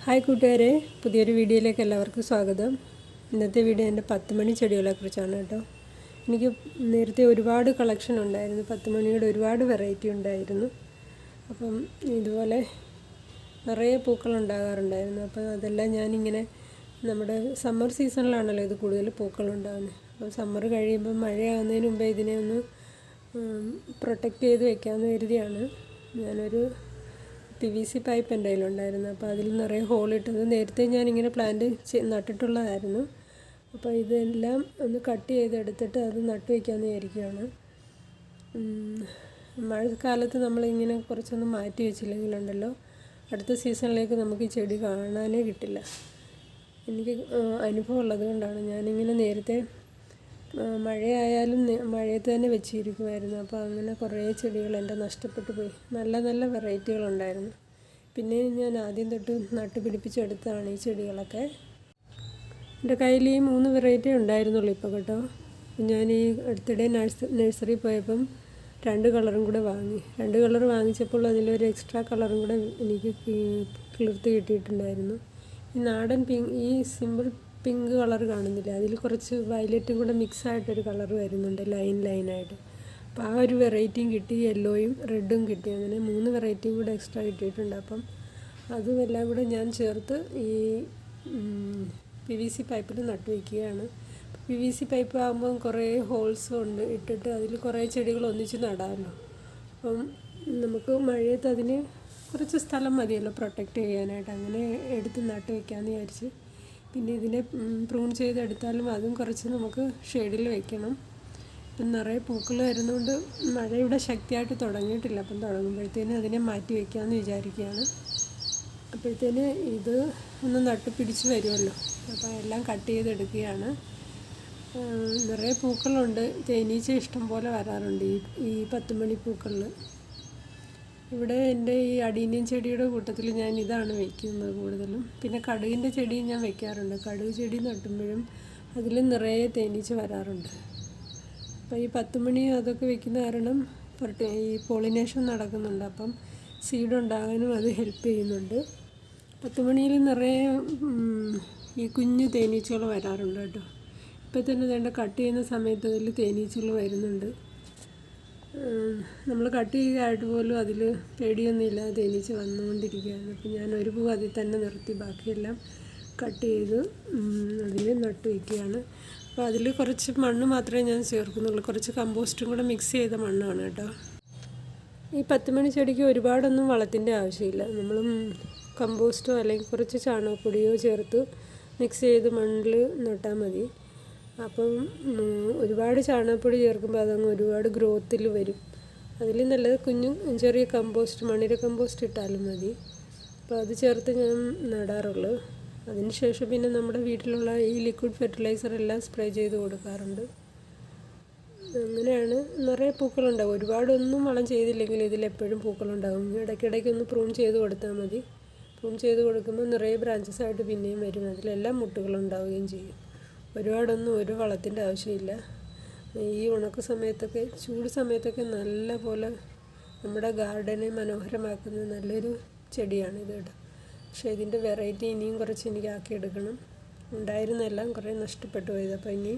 Hi കൂട്ടുകാരെ, പുതിയൊരു വീഡിയോയിലേക്ക് എല്ലാവർക്കും സ്വാഗതം. ഇന്നത്തെ വീഡിയോ എൻ്റെ 10 മണി ചെടികളെക്കുറിച്ചാണ് കേട്ടോ. എനിക്ക് നേരത്തെ ഒരുപാട് കളക്ഷൻ ഉണ്ടായിരുന്നു, 10 മണിയുടെ ഒരുപാട് വെറൈറ്റി ഉണ്ടായിരുന്നു. അപ്പം ഇതുപോലെ നിറയെ പൂക്കൾ ഉണ്ടാകാറുണ്ടായിരുന്നു. അപ്പം അതെല്ലാം ഞാനിങ്ങനെ നമ്മുടെ സമ്മർ സീസണിലാണല്ലോ ഇത് കൂടുതൽ പൂക്കൾ ഉണ്ടാകുന്നത്. അപ്പം സമ്മർ കഴിയുമ്പോൾ മഴയാകുന്നതിന് മുമ്പേ ഇതിനെ ഒന്ന് പ്രൊട്ടക്റ്റ് ചെയ്ത് വെക്കാമെന്ന് കരുതിയാണ് ഞാനൊരു PVC പൈപ്പ് എൻ്റെ കയ്യിലുണ്ടായിരുന്നു. അപ്പോൾ അതിൽ നിറയെ ഹോളിട്ടത് നേരത്തെ ഞാനിങ്ങനെ പ്ലാന്റ് നട്ടിട്ടുള്ളതായിരുന്നു. അപ്പോൾ ഇതെല്ലാം ഒന്ന് കട്ട് ചെയ്തെടുത്തിട്ട് അത് നട്ടു വയ്ക്കാമെന്ന് വിചാരിക്കുകയാണ്. മഴക്കാലത്ത് നമ്മളിങ്ങനെ കുറച്ചൊന്ന് മാറ്റി വെച്ചില്ലെങ്കിലുണ്ടല്ലോ, അടുത്ത സീസണിലേക്ക് നമുക്ക് ഈ ചെടി കാണാനേ കിട്ടില്ല. എനിക്ക് അനുഭവം ഉള്ളത് കൊണ്ടാണ് ഞാനിങ്ങനെ നേരത്തെ മഴയായാലും മഴയത്ത് തന്നെ വെച്ചിരിക്കുമായിരുന്നു. അപ്പോൾ അങ്ങനെ കുറേ ചെടികൾ എൻ്റെ നഷ്ടപ്പെട്ടു പോയി. നല്ല നല്ല വെറൈറ്റികളുണ്ടായിരുന്നു. പിന്നെ ഞാൻ ആദ്യം തൊട്ട് നട്ടുപിടിപ്പിച്ചെടുത്താണ് ഈ ചെടികളൊക്കെ. എൻ്റെ കയ്യിൽ ഈ 3 വെറൈറ്റി ഉണ്ടായിരുന്നുള്ളൂ ഇപ്പോൾ കേട്ടോ. ഞാൻ ഈ അടുത്തിടെ നഴ്സറി പോയപ്പം 2 കളറും കൂടെ വാങ്ങി. 2 കളർ വാങ്ങിച്ചപ്പോൾ അതിലൊരു എക്സ്ട്രാ കളറും കൂടെ എനിക്ക് കിളിർത്ത് കിട്ടിയിട്ടുണ്ടായിരുന്നു. ഈ നാടൻ ഈ സിമ്പിൾ പിങ്ക് കളർ കാണുന്നില്ല, അതിൽ കുറച്ച് വയലറ്റും കൂടെ മിക്സായിട്ടൊരു കളർ വരുന്നുണ്ട്, ലൈനായിട്ട്. അപ്പോൾ ആ ഒരു വെറൈറ്റിയും കിട്ടി, യെല്ലോയും റെഡും കിട്ടി. അങ്ങനെ 3 വെറൈറ്റിയും കൂടെ എക്സ്ട്രാ കിട്ടിയിട്ടുണ്ട്. അപ്പം അതും എല്ലാം കൂടെ ഞാൻ ചേർത്ത് ഈ PVC പൈപ്പിൽ നട്ടു വയ്ക്കുകയാണ്. PVC പൈപ്പ് ആകുമ്പം കുറേ ഹോൾസും ഉണ്ട് ഇട്ടിട്ട് അതിൽ കുറേ ചെടികൾ ഒന്നിച്ച് നടാമല്ലോ. അപ്പം നമുക്ക് മഴയത്ത് അതിന് കുറച്ച് സ്ഥലം മതിയല്ലോ പ്രൊട്ടക്റ്റ് ചെയ്യാനായിട്ട്. അങ്ങനെ എടുത്ത് നട്ട് വയ്ക്കാമെന്ന് വിചാരിച്ച്. പിന്നെ ഇതിനെ പ്രൂൺ ചെയ്തെടുത്താലും അതും കുറച്ച് നമുക്ക് ഷെയ്ഡിൽ വെക്കണം. ഇപ്പം നിറയെ പൂക്കൾ വരുന്നതുകൊണ്ട് മഴ ഇവിടെ ശക്തിയായിട്ട് തുടങ്ങിയിട്ടില്ല. അപ്പം തുടങ്ങുമ്പോഴത്തേനും അതിനെ മാറ്റി വയ്ക്കാമെന്ന് വിചാരിക്കുകയാണ്. അപ്പോഴത്തേന് ഇത് ഒന്ന് നട്ട് പിടിച്ച് വരുമല്ലോ. അപ്പോൾ എല്ലാം കട്ട് ചെയ്തെടുക്കുകയാണ്. നിറയെ പൂക്കളുണ്ട്. തേനീച്ച ഇഷ്ടം പോലെ വരാറുണ്ട് ഈ 10 മണി പൂക്കളിൽ. ഇവിടെ എൻ്റെ ഈ അടീനിയം ചെടിയുടെ കൂട്ടത്തിൽ ഞാൻ ഇതാണ് വയ്ക്കുന്നത് കൂടുതലും. പിന്നെ കടുകിൻ്റെ ചെടിയും ഞാൻ വയ്ക്കാറുണ്ട്. കടുക് ചെടി നട്ടുമ്പോഴും അതിൽ നിറയെ തേനീച്ച വരാറുണ്ട്. അപ്പോൾ ഈ 10 മണി അതൊക്കെ വയ്ക്കുന്ന കാരണം ഈ പോളിനേഷൻ നടക്കുന്നുണ്ട്. അപ്പം സീഡ് ഉണ്ടാകാനും അത് ഹെൽപ്പ് ചെയ്യുന്നുണ്ട്. 10 മണിയിൽ നിറയെ ഈ കുഞ്ഞു തേനീച്ചകൾ വരാറുണ്ട് കേട്ടോ. ഇപ്പോൾ തന്നെ വേണ്ട കട്ട് ചെയ്യുന്ന സമയത്ത് അതിൽ തേനീച്ചകൾ വരുന്നുണ്ട്. നമ്മൾ കട്ട് ചെയ്തതായിട്ട് പോലും അതിൽ പേടിയൊന്നുമില്ലാതെ തേനീച്ച വന്നുകൊണ്ടിരിക്കുകയാണ്. അപ്പോൾ ഞാൻ ഒരു പൂ അതിൽ തന്നെ നിർത്തി ബാക്കിയെല്ലാം കട്ട് ചെയ്ത് അതിൽ നട്ടു വയ്ക്കുകയാണ്. അപ്പോൾ അതിൽ കുറച്ച് മണ്ണ് മാത്രമേ ഞാൻ ചേർക്കുന്നുള്ളൂ. കുറച്ച് കമ്പോസ്റ്റും കൂടെ മിക്സ് ചെയ്ത മണ്ണാണ് കേട്ടോ. ഈ 10 മണി ചെടിക്ക് ഒരുപാടൊന്നും വളത്തിൻ്റെ ആവശ്യമില്ല. നമ്മൾ കമ്പോസ്റ്റോ അല്ലെങ്കിൽ കുറച്ച് ചാണകപ്പൊടിയോ ചേർത്ത് മിക്സ് ചെയ്ത് മണ്ണിൽ നട്ടാൽ മതി. അപ്പം ഒരുപാട് ചാണകപ്പൊടി ചേർക്കുമ്പോൾ അതങ്ങ് ഒരുപാട് ഗ്രോത്തിൽ വരും. അതിൽ നല്ലത് ചെറിയ കമ്പോസ്റ്റ്, മണ്ണിര കമ്പോസ്റ്റ് ഇട്ടാലും മതി. അപ്പോൾ അത് ചേർത്ത് ഞാൻ നടാറുള്ളൂ. അതിന് ശേഷം പിന്നെ നമ്മുടെ വീട്ടിലുള്ള ഈ ലിക്വിഡ് ഫെർട്ടിലൈസർ എല്ലാം സ്പ്രേ ചെയ്ത് കൊടുക്കാറുണ്ട്. അങ്ങനെയാണ് നിറയെ പൂക്കളുണ്ടാവും. ഒരുപാടൊന്നും വളം ചെയ്തില്ലെങ്കിൽ ഇതിലെപ്പോഴും പൂക്കളുണ്ടാകും. ഇടയ്ക്കിടയ്ക്കൊന്ന് പ്രൂൺ ചെയ്ത് കൊടുത്താൽ മതി. പ്രൂൺ ചെയ്ത് കൊടുക്കുമ്പോൾ നിറയെ ബ്രാഞ്ചസ് ആയിട്ട് പിന്നെയും വരും. അതിലെല്ലാം മുട്ടുകളുണ്ടാവുകയും ചെയ്യും. ഒരുപാടൊന്നും ഒരു വളത്തിൻ്റെ ആവശ്യമില്ല. ഈ ഉണക്ക സമയത്തൊക്കെ, ചൂട് സമയത്തൊക്കെ നല്ല പോലെ നമ്മുടെ ഗാർഡനെ മനോഹരമാക്കുന്ന നല്ലൊരു ചെടിയാണിത് കേട്ടോ. പക്ഷേ ഇതിൻ്റെ വെറൈറ്റി ഇനിയും കുറച്ച് എനിക്ക് ആക്കിയെടുക്കണം. ഉണ്ടായിരുന്നെല്ലാം കുറേ നഷ്ടപ്പെട്ടു പോയത്. അപ്പോൾ ഇനി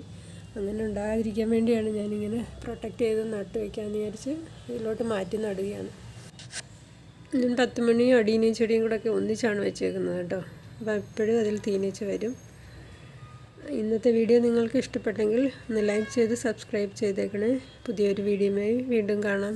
അങ്ങനെ ഉണ്ടാകാതിരിക്കാൻ വേണ്ടിയാണ് ഞാനിങ്ങനെ പ്രൊട്ടക്റ്റ് ചെയ്ത് നട്ട് വയ്ക്കാമെന്ന് വിചാരിച്ച് ഇതിലോട്ട് മാറ്റി നടുകയാണ്. ഞാൻ 10 മണിയും അടീനിയം ചെടിയും കൂടെ ഒക്കെ ഒന്നിച്ചാണ് വെച്ചേക്കുന്നത് കേട്ടോ. അപ്പോൾ എപ്പോഴും അതിൽ തേനീച്ച വരും. ഇന്നത്തെ വീഡിയോ നിങ്ങൾക്ക് ഇഷ്ടപ്പെട്ടെങ്കിൽ ഒന്ന് ലൈക്ക് ചെയ്ത് സബ്സ്ക്രൈബ് ചെയ്തേക്കണേ. പുതിയൊരു വീഡിയോയുമായി വീണ്ടും കാണാം.